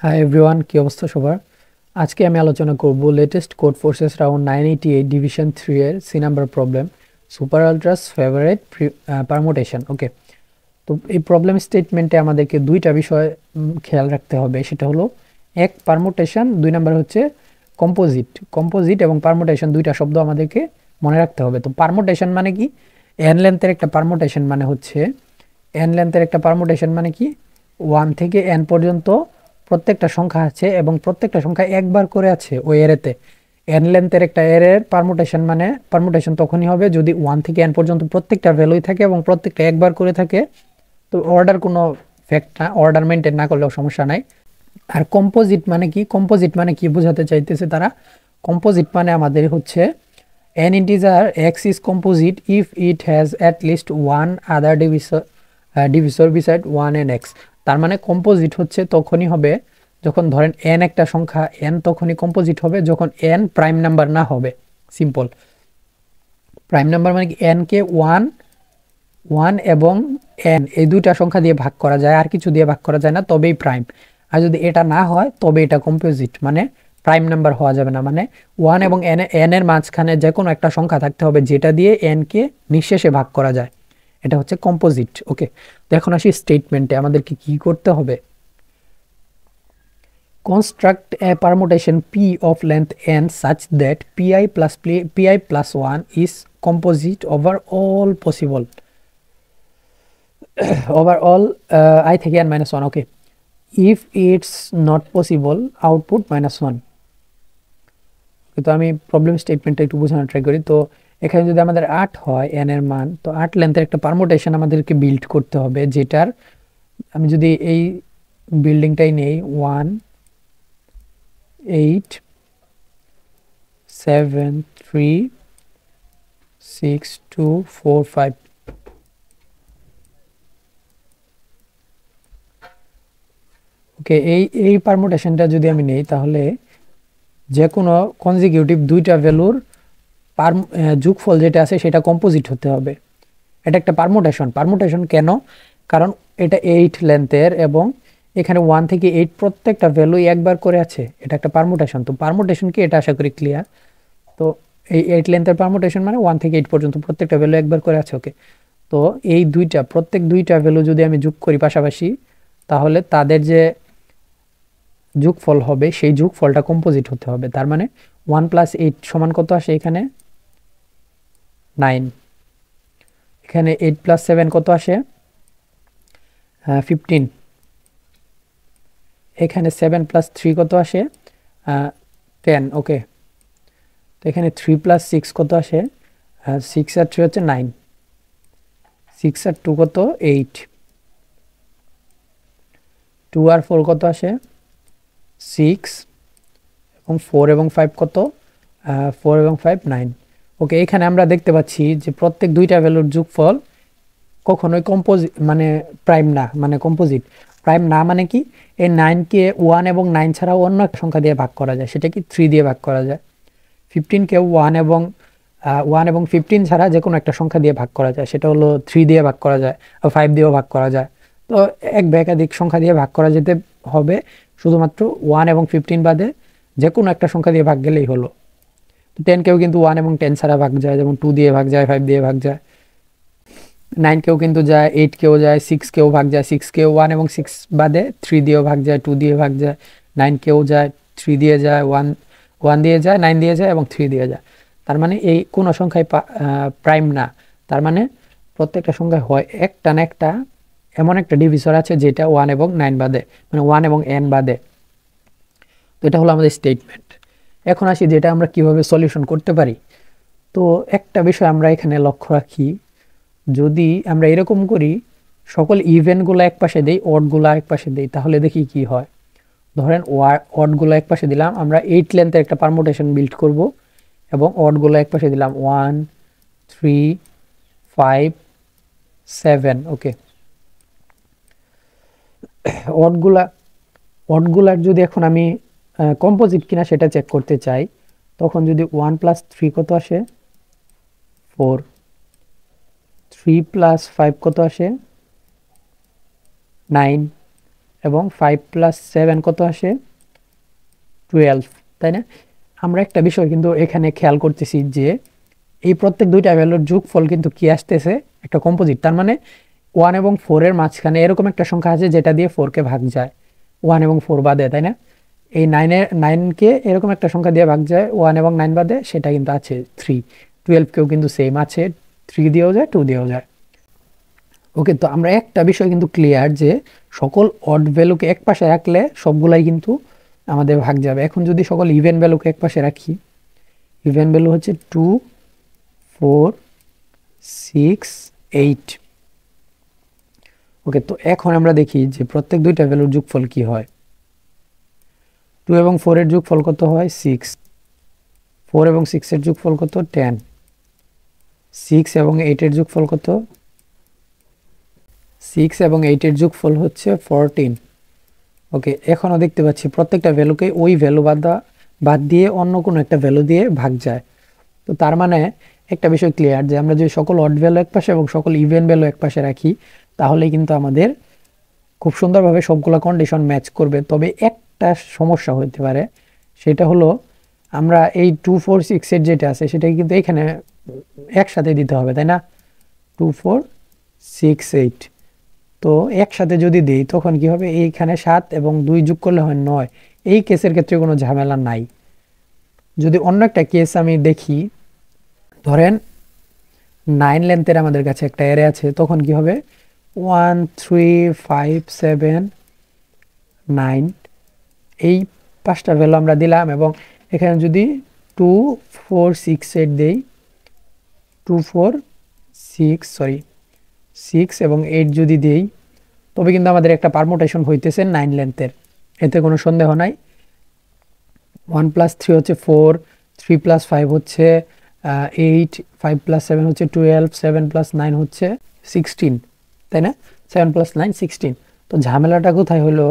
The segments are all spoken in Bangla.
হাই এভরিওয়ান, কি অবস্থা সবার? আজকে আমি আলোচনা করব latest code forces round 988 division 3 এর C number problem, super ultra's favourite permutation. Okay, তো এই প্রবলেম স্টেটমেন্টে আমাদেরকে দুইটা বিষয় খেয়াল রাখতে হবে। সেটা হলো এক, পারমুটেশন, দুই নাম্বার হচ্ছে কম্পোজিট। কম্পোজিট এবং পারমুটেশন দুইটা শব্দ আমাদেরকে মনে রাখতে হবে। তো পারমুটেশন মানে কি? এন লেন্থের একটা পারমুটেশন মানে হচ্ছে মানে কি, 1 থেকে n পর্যন্ত প্রত্যেকটা সংখ্যা আছে এবং প্রত্যেকটা সংখ্যা একবার করে আছে ওই এরেতে। এন লেন্থের একটা এরের পারমুটেশন তখনই হবে যদি 1 থেকে n পর্যন্ত প্রত্যেকটা ভ্যালুই থাকে এবং প্রত্যেকটা একবার করে থাকে। তো অর্ডার কোনো ফ্যাক্ট না, অর্ডার মেনটেন না করলেও সমস্যা নাই। আর কম্পোজিট মানে কি? কম্পোজিট মানে কি বোঝাতে চাইতেছে তারা? কম্পোজিট মানে আমাদের হচ্ছে an integer x is composite if it has at least one other divisor beside 1 and x। তার মানে কম্পোজিট হচ্ছে তখনই হবে যখন ধরেন n একটা সংখ্যা, n তখনই কম্পোজিট হবে যখন n প্রাইম নাম্বার না হবে। সিম্পল। প্রাইম নাম্বার মানে কি? n কে 1 এবং n এই দুইটা সংখ্যা দিয়ে ভাগ করা যায়, আর কিছু দিয়ে ভাগ করা যায় না, তবেই প্রাইম। আর যদি এটা না হয় তবে এটা কম্পোজিট, মানে প্রাইম নাম্বার হওয়া যাবে না। মানে 1 এবং n এর মাঝখানে যে কোনো একটা সংখ্যা থাকতে হবে যেটা দিয়ে n কে নিঃশেষে ভাগ করা যায়, এটা হচ্ছে কম্পোজিট। ওকে, তো এখন আসি স্টেটমেন্টে আমাদেরকে কি করতে হবে। Construct A permutation p of length n such that pi plus 1 is composite over all possible overall I থেকে n minus 1। Okay, if it's not possible output -1। তো আমি প্রবলেম স্টেটমেন্টটা একটু বোঝানোর ট্রাই করি। তো এখানে যদি আমাদের 8 হয় n এর মান, তো 8 লেন্থের একটা পারমুটেশন আমাদেরকে বিল্ড করতে হবে, যেটার আমি যদি এই বিল্ডিংটাই নেই 1 8 7 3 6 2 4 5। ওকে, এই পারমুটেশনটা যদি আমি নেই তাহলে যে কোনো কনজিকিউটিভ দুইটা ভ্যালুর যোগফল যেটা আছে সেটা কম্পোজিট হতে হবে। এটা একটা পারমুটেশন কেন? কারণ এটা 8 লেন্থের এবং এখানে 1 থেকে 8 প্রত্যেকটা ভ্যালু একবার করে আছে, এটা একটা পারমুটেশন। তো পারমুটেশন কি, এটা আশা করি ক্লিয়ার। তো এই 8 লেন্থের পারমুটেশন মানে 1 থেকে 8 পর্যন্ত প্রত্যেকটা ভ্যালু একবার করে আছে। ওকে, তো এই প্রত্যেক দুইটা ভ্যালু যদি আমি যোগ করি পাশাপাশি, তাহলে তাদের যে যোগফল হবে সেই যোগফলটা কম্পোজিট হতে হবে। তার মানে 1 + 8 সমান কত আসে? এখানে 9। এখানে 8 + 7 কত আসে? 15। এখানে 7 + 3 কত আসে? 10। ওকে, তো এখানে 3 + 6 কত আসে? 6 আর 3 হচ্ছে 9। 6 আর 2 কত? 8। 2 আর 4 কত আসে? 6। এবং 4 এবং 5 কত? 4 এবং 5 9। ওকে, এখানে আমরা দেখতে পাচ্ছি যে প্রত্যেক দুইটা ভ্যালুর যোগফল কখনোই মানে প্রাইম না, মানে কম্পোজিট। প্রাইম না মানে কি? এই 9কে 1 এবং 9 ছাড়াও অন্য একটা সংখ্যা দিয়ে ভাগ করা যায়, সেটা কি 3 দিয়ে ভাগ করা যায়। 15কে 1 এবং 15 ছাড়া যে কোনো একটা সংখ্যা দিয়ে ভাগ করা যায়, সেটা হলো 3 দিয়ে ভাগ করা যায়, 5 দিয়েও ভাগ করা যায়। তো এক বা একাধিক সংখ্যা দিয়ে ভাগ করা যেতে হবে, শুধুমাত্র 1 এবং 15 বাদে যে কোনো একটা সংখ্যা দিয়ে ভাগ গেলেই হলো। তো 10কেও কিন্তু 1 এবং 10 ছাড়া ভাগ যায়, যেমন 2 দিয়ে ভাগ যায়, 5 দিয়ে ভাগ যায়। 9কেও কিন্তু যায়, 8কেও যায়, 6কেও ভাগ যায়, 6কেও 1 এবং 6 বাদে 3 দিয়েও ভাগ যায়, 2 দিয়ে ভাগ যায়। 9কেও যায়, 3 দিয়ে যায়, 1 দিয়ে যায়, 9 দিয়ে যায় এবং 3 দিয়ে যায়। তার মানে এই কোনো সংখ্যায় প্রাইম না। তার মানে প্রত্যেকটা সংখ্যায় হয় একটা না একটা এমন একটা ডিভিসর আছে যেটা 1 এবং 9 বাদে, মানে 1 এবং n বাদে। তো এটা হলো আমাদের স্টেটমেন্ট। এখন আসি যেটা আমরা কিভাবে সলিউশন করতে পারি। তো একটা বিষয় আমরা এখানে লক্ষ্য রাখি, যদি আমরা এরকম করি সকল ইভেন্টগুলো এক পাশে দেই, অডগুলো এক পাশে দেই, তাহলে দেখি কি হয়। ধরেন অডগুলো এক পাশে দিলাম, আমরা 8 লেন্থের একটা পারমুটেশন বিল্ড করব এবং অডগুলো এক পাশে দিলাম 1 3 5 7। ওকে, অডগুলার যদি এখন আমি কম্পোজিট কিনা সেটা চেক করতে চাই, তখন যদি 1 + 3 কত আসে? 4। 3 + 5 কত আসে? 9। এবং 5 প্লাস 7 কত আসে 12, তাই না? আমরা একটা বিষয় কিন্তু এখানে খেয়াল করতেছি যে এই প্রত্যেক দুইটা ভ্যালুর যোগফল কিন্তু কি আসতেছে, একটা কম্পোজিট। তার মানে 1 এবং 4 এর মাঝখানে এরকম একটা সংখ্যা আছে যেটা দিয়ে 4 কে ভাগ যায়, 1 এবং 4 বাদে, তাই না? এই 9কে এরকম একটা সংখ্যা দিয়ে ভাগ যায় 1 এবং 9 বাদে, সেটা কিন্তু আছে 3। 12 কেও কিন্তু সেম আছে, 3 দিয়েও যায়, 2 দিয়েও যায়। ওকে, তো আমরা একটা বিষয় কিন্তু ক্লিয়ার যে সকল অড ভ্যালুকে এক পাশে রাখলে সবগুলাই কিন্তু আমাদের ভাগ যাবে। এখন যদি সকল ইভেন ভ্যালুকে এক পাশে রাখি, ইভেন ভ্যালু হচ্ছে 2, 4, 6, 8। ওকে, তো এখন আমরা দেখি যে প্রত্যেক দুইটা ভ্যালুর যোগফল কি হয়। 2 এবং 4 এর যোগফল কত হয় 6, 4 এবং 6 এর যোগফল কত 10, 6 এবং 8 এর যোগফল কত, 6 এবং 8 এর যোগফল হচ্ছে 14। ওকে, এখনও দেখতে পাচ্ছি প্রত্যেকটা ভ্যালুকে ওই ভ্যালু বাদ দিয়ে অন্য কোনো একটা ভ্যালু দিয়ে ভাগ যায়। তো তার মানে একটা বিষয় ক্লিয়ার যে আমরা যদি সকল অড ভ্যালু এক পাশে এবং সকল ইভেন ভ্যালু এক পাশে রাখি, তাহলে কিন্তু আমাদের খুব সুন্দরভাবে সবগুলো কন্ডিশন ম্যাচ করবে। তবে একটা সমস্যা হতে পারে, সেটা হলো আমরা এই 2, 4, 6 এর যেটা আছে সেটা কিন্তু এখানে একসাথে দিতে হবে, তাই না? 2, 4, 6, 8। তো একসাথে যদি দিই তখন কি হবে, এইখানে 7 এবং 2 যোগ করলে হয় 9। এই কেসের ক্ষেত্রে কোনো ঝামেলা নাই। যদি অন্য একটা কেস আমি দেখি, ধরেন 9 লেন্থের আমাদের কাছে একটা অ্যারে আছে, তখন কি হবে 1, 3, 5, 7, 9 এই 5টা ভ্যালু আমরা দিলাম এবং এখানে যদি 2, 4, 6, 8 দেই, 2, 4, 6 এবং 8 যদি দেই, তবে কিন্তু আমাদের একটা পারমুটেশন হইতেছে 9 লেন্থের, এতে কোনো সন্দেহ নাই। 1 প্লাস 3 হচ্ছে 4, 3 প্লাস 5 হচ্ছে 8, 5 প্লাস 7 হচ্ছে 12, 7 প্লাস 9 হচ্ছে 16, তাই না? 7 প্লাস 9 16। তো ঝামেলাটা কোথায় হলো,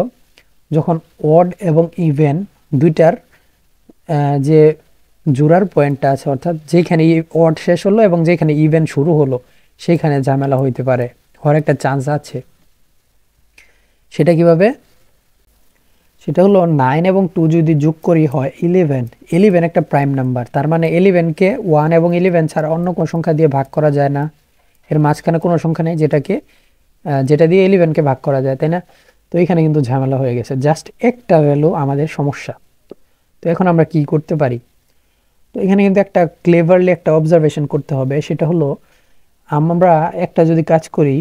যখন অড এবং ইভেন দুইটার যে জোড়ার পয়েন্টটা আছে, অর্থাৎ যেখানে অড শেষ হলো এবং যেখানে ইভেন শুরু হলো, সেখানে ঝামেলা হইতে পারে, হওয়ার একটা চান্স আছে। সেটা কিভাবে? সেটা হলো 9 এবং 2 যদি যোগ করি হয় 11। 11 একটা প্রাইম নাম্বার, তার মানে 11কে 1 এবং 11 ছাড়া অন্য কোনো সংখ্যা দিয়ে ভাগ করা যায় না। এর মাঝখানে কোনো সংখ্যা নেই যেটা দিয়ে 11কে ভাগ করা যায়, তাই না? তো এখানে কিন্তু ঝামেলা হয়ে গেছে, জাস্ট একটা ভ্যালু আমাদের সমস্যা। তো এখন আমরা কি করতে পারি? তো এখানে কিন্তু একটা ক্লেভারলি একটা অবজারভেশন করতে হবে, সেটা হলো আমরা একটা যদি কাজ করি,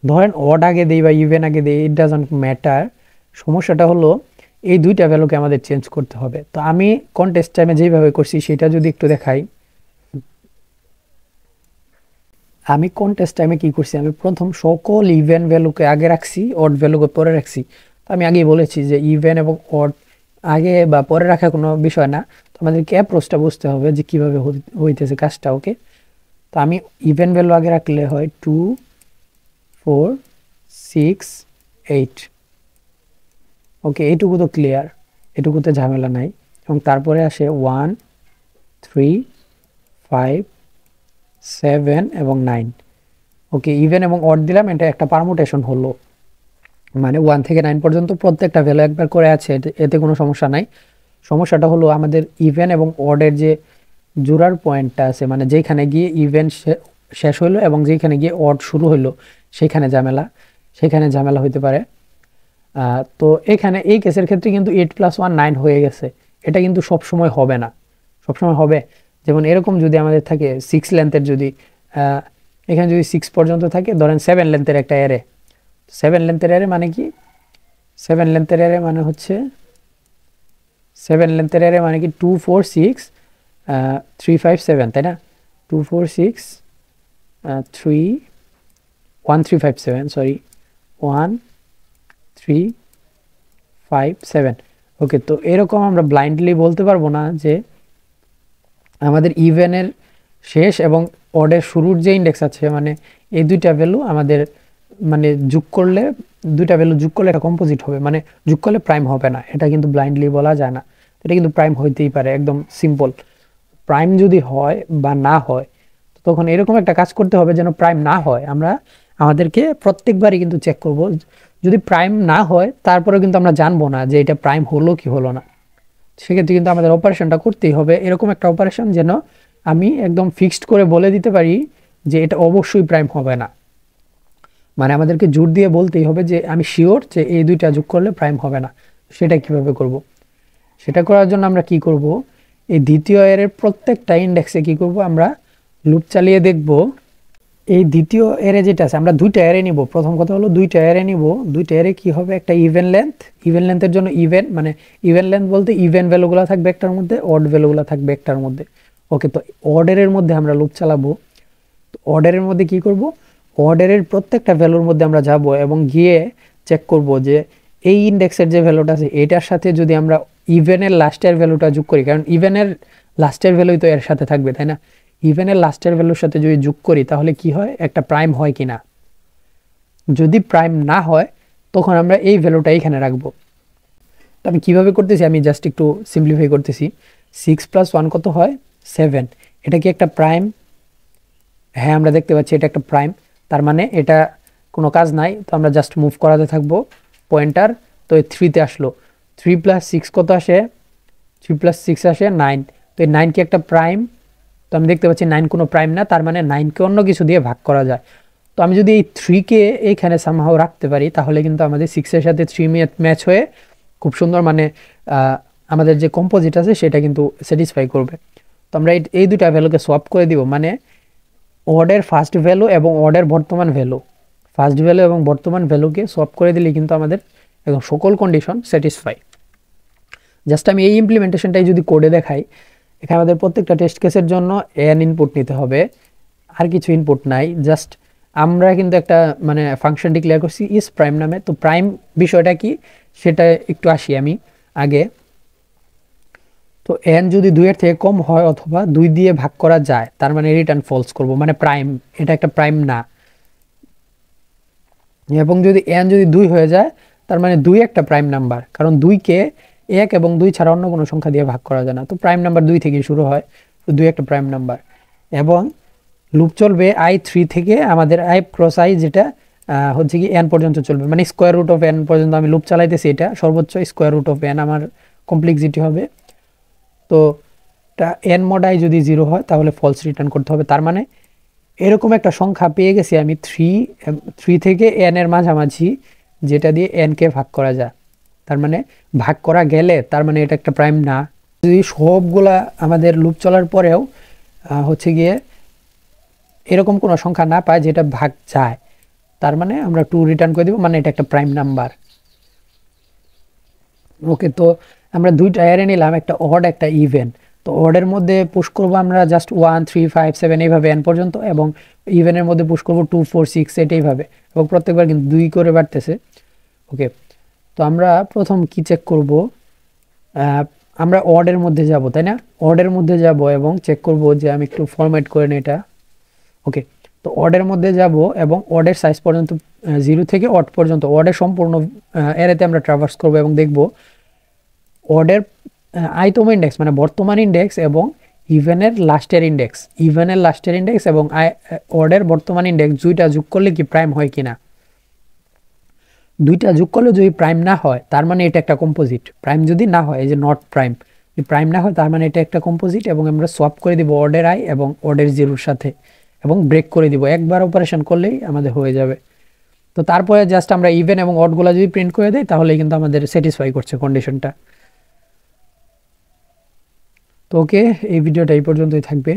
ধরেন অড আগে দেই বা ইভেন আগে দেই, ইট ডাজন্ট ম্যাটার। সমস্যাটা হলো এই দুইটা ভ্যালুকে আমাদের চেঞ্জ করতে হবে। তো আমি কন্টেস্ট টাইমে যেভাবে করছি সেটা যদি একটু দেখাই, আমি কন্টেস্ট টাইমে কি করছি, আমি প্রথম সকল ইভেন ভ্যালুকে আগে রাখছি, অড ভ্যালুকে পরে রাখছি। তো আমি আগেই বলেছি যে ইভেন এবং অড আগে বা পরে রাখা কোনো বিষয় না, তো আমাদেরকে অ্যাপ্রোচটা বুঝতে হবে যে কীভাবে হইতেছে কাজটা। ওকে, তো আমি ইভেন ভ্যালু আগে রাখলে হয় 2, 4, 6, 8। ওকে, এইটুকু তো ক্লিয়ার, এটুকুতে ঝামেলা নাই। এবং তারপরে আসে 1, 3, 5, 7 এবং 9। ওকে, ইভেন এবং অড দিলাম, এটা একটা পারমুটেশন হলো, মানে 1 থেকে 9 পর্যন্ত প্রত্যেকটা ভ্যালু একবার করে আছে, এতে কোনো সমস্যা নাই। সমস্যাটা হলো আমাদের ইভেন এবং অডের যে জোড়ার পয়েন্টটা আছে, মানে যেখানে গিয়ে ইভেন শেষ হইলো এবং যেখানে গিয়ে অড শুরু হইলো, সেখানে ঝামেলা হইতে পারে। তো এখানে এই কেসের ক্ষেত্রে কিন্তু 8 + 1 9 হয়ে গেছে। এটা কিন্তু সবসময় হবে না, সবসময় হবে যেমন এরকম যদি আমাদের থাকে 6 লেন্থের, যদি এখানে যদি 6 পর্যন্ত থাকে, ধরেন 7 লেন্থের একটা অ্যারে। 7 লেন্থের অ্যারে মানে কি? 7 লেন্থের অ্যারে মানে হচ্ছে 7 লেন্থের অ্যারে মানে কি 2, 4, 6, 3, 5, 7, তাই না? 2, 4, 6, 3, 1, 3, 5, 7, সরি 1, 3, 5, 7। ওকে, তো এরকম আমরা ব্লাইন্ডলি বলতে পারবো না যে আমাদের ইভেনের শেষ এবং অডের শুরুর যে ইন্ডেক্স আছে, মানে এই দুইটা ভ্যালু আমাদের মানে দুইটা ভ্যালু যোগ করলে এটা কম্পোজিট হবে, মানে যোগ করলে প্রাইম হবে না। এটা কিন্তু ব্লাইন্ডলি বলা যায় না, এটা কিন্তু প্রাইম হইতেই পারে, একদম সিম্পল। প্রাইম যদি হয় বা না হয়, তখন এরকম একটা কাজ করতে হবে যেন প্রাইম না হয়। আমাদেরকে প্রত্যেকবারই কিন্তু চেক করব যদি প্রাইম না হয় তারপরে কিন্তু আমরা জানবো না যে এটা প্রাইম হলো কি হলো না। সেক্ষেত্রে কিন্তু আমাদের অপারেশনটা করতেই হবে এরকম একটা অপারেশন যেন আমি একদম ফিক্সড করে বলে দিতে পারি যে এটা অবশ্যই প্রাইম হবে না। মানে আমাদেরকে জোর দিয়ে বলতেই হবে যে আমি শিওর যে এই দুইটা যোগ করলে প্রাইম হবে না। সেটা কিভাবে করব? সেটা করার জন্য আমরা কি করব, এই দ্বিতীয় অ্যারের প্রত্যেকটা ইন্ডেক্সে কি করব, আমরা লুপ চালিয়ে দেখব। এই দ্বিতীয় অ্যারে যেটা আছে আমরা দুইটা অ্যারে নিব। প্রথম কথা হলো দুইটা অ্যারে নিব। দুইটা অ্যারে কি হবে, একটা ইভেন লেন্থের জন্য মানে ইভেন লেন্থ বলতে ইভেন ভ্যালুগুলো থাকবে একটার মধ্যে, অড ভ্যালুগুলো থাকবে একটার মধ্যে। ওকে, তো অর্ডারের মধ্যে আমরা লুপ চালাবো। অর্ডারের মধ্যে কি করব, অর্ডারের প্রত্যেকটা ভ্যালুর মধ্যে আমরা যাব এবং গিয়ে চেক করব যে এই ইন্ডেক্সের যে ভ্যালুটা আছে এটার সাথে যদি আমরা ইভেনের লাস্টের ভ্যালুটা যোগ করি, কারণ ইভেনের লাস্টের ভ্যালুই তো এর সাথে থাকবে, তাই না? ইভেনের লাস্টের ভ্যালুর সাথে যদি যোগ করি তাহলে কি হয়, একটা প্রাইম হয় কিনা। যদি প্রাইম না হয় তখন আমরা এই ভ্যালুটা এখানে রাখবো। তো আমি কীভাবে করতেছি, আমি জাস্ট একটু সিম্পলিফাই করতেছি। 6 + 1 কত হয়, 7। এটা কি একটা প্রাইম? হ্যাঁ, আমরা দেখতে পাচ্ছি এটা একটা প্রাইম। তার মানে এটা কোনো কাজ নাই, তো আমরা জাস্ট মুভ করাতে থাকবো পয়েন্টার। তো এই 3-তে আসলো। 3 + 6 কত আসে, 3 + 6 আসে 9। তো এই 9 কি একটা প্রাইম? তো আমি দেখতে পাচ্ছি 9 কোনো প্রাইম না, তার মানে 9কে অন্য কিছু দিয়ে ভাগ করা যায়। তো আমি যদি এই 3কে এইখানে সামহাও রাখতে পারি তাহলে কিন্তু আমাদের 6-এর সাথে 3 ম্যাচ হয়ে খুব সুন্দর, মানে আমাদের যে কম্পোজিট আছে সেটা কিন্তু স্যাটিসফাই করবে। তো আমরা এই দুটা ভ্যালুকে সোয়াপ করে দিব, মানে অর্ডের ফার্স্ট ভ্যালু এবং অর্ডের বর্তমান ভ্যালু, ফার্স্ট ভ্যালু এবং বর্তমান ভ্যালুকে সোয়াপ করে দিলে কিন্তু আমাদের একদম সকল কন্ডিশন স্যাটিসফাই। জাস্ট আমি এই ইমপ্লিমেন্টেশনটাই যদি কোডে দেখাই, এখানে আমাদের প্রত্যেকটা টেস্ট কেসের জন্য n ইনপুট নিতে হবে, আর কিছু ইনপুট নাই। জাস্ট আমরা কিন্তু একটা মানে ফাংশন ডিক্লেয়ার করছি ইজ প্রাইম নামে। তো প্রাইম বিষয়টা কি সেটা একটু আসি আমি আগে। তো n যদি 2-এর থেকে কম হয় অথবা 2 দিয়ে ভাগ করা যায় তার মানে রিটার্ন ফলস করব, মানে প্রাইম, এটা একটা প্রাইম না। এবং যদি n যদি 2 হয়ে যায় তার মানে 2 একটা প্রাইম নাম্বার, কারণ 2কে 1 এবং 2 ছাড়া অন্য কোনো সংখ্যা দিয়ে ভাগ করা যায় না। তো প্রাইম নাম্বার 2 থেকে শুরু হয়, তো 2 একটা প্রাইম নাম্বার। এবং লুপ চলবে i3 থেকে আমাদের i × i, যেটা হচ্ছে কি n পর্যন্ত চলবে, মানে স্কোয়ার রুট অফ n পর্যন্ত আমি লুপ চালাইতেছি। এটা সর্বোচ্চ স্কোয়ার রুট অফ n আমার কমপ্লেক্সিটি হবে। তো n mod i যদি 0 হয় তাহলে ফলস রিটার্ন করতে হবে। তার মানে এরকম একটা সংখ্যা পেয়ে গেছি আমি 3 থেকে n এর মাঝামাঝি, যেটা দিয়ে n কে ভাগ করা যায়। তার মানে ভাগ করা গেলে তার মানে এটা একটা প্রাইম না। যদি সবগুলা আমাদের লুপ চলার পরেও হচ্ছে গিয়ে এরকম কোনো সংখ্যা না পায় যেটা ভাগ যায়, তার মানে আমরা 2 রিটার্ন করে দিব, মানে এটা একটা প্রাইম নাম্বার। ওকে, তো আমরা দুইটা অ্যারে নিলাম, একটা অড একটা ইভেন। তো অডের মধ্যে পুশ করবো আমরা জাস্ট 1 3 5 7 এইভাবে n পর্যন্ত, এবং ইভেনের মধ্যে পুশ করবো 2 4 6 8 এইভাবে, এবং প্রত্যেকবার কিন্তু 2 করে বাড়তেছে। ওকে, তো আমরা প্রথম কি চেক করব, আমরা অডের মধ্যে যাব, তাই না? অডের মধ্যে যাব এবং চেক করব যে আমি একটু ফরম্যাট করে নিই এটা। ওকে, তো অডের মধ্যে যাব এবং অডের সাইজ পর্যন্ত 0 থেকে অড পর্যন্ত অডের সম্পূর্ণ অ্যারেতে আমরা ট্রাভার্স করব এবং দেখব অডের আইতম ইন্ডেক্স মানে বর্তমান ইন্ডেক্স এবং ইভেনের লাস্টের ইন্ডেক্স এবং অডের বর্তমান ইন্ডেক্স দুইটা যোগ করলে কি প্রাইম হয় কিনা। দুইটা যোগ করলে যদি প্রাইম না হয় তার মানে এটা একটা কম্পোজিট। প্রাইম যদি না হয়, এই যে নট প্রাইম, যদি প্রাইম না হয় তার মানে এটা একটা কম্পোজিট, এবং আমরা সোয়াপ করে দিব অডের আই এবং অডের 0-এর সাথে এবং ব্রেক করে দিব। একবার অপারেশন করলেই আমাদের হয়ে যাবে। তো তারপরে জাস্ট আমরা ইভেন এবং অডগুলো যদি প্রিন্ট করে দেই তাহলে কিন্তু আমাদের স্যাটিসফাই করছে কন্ডিশনটা। তো ওকে, এই ভিডিওটা এই পর্যন্তই থাকবে।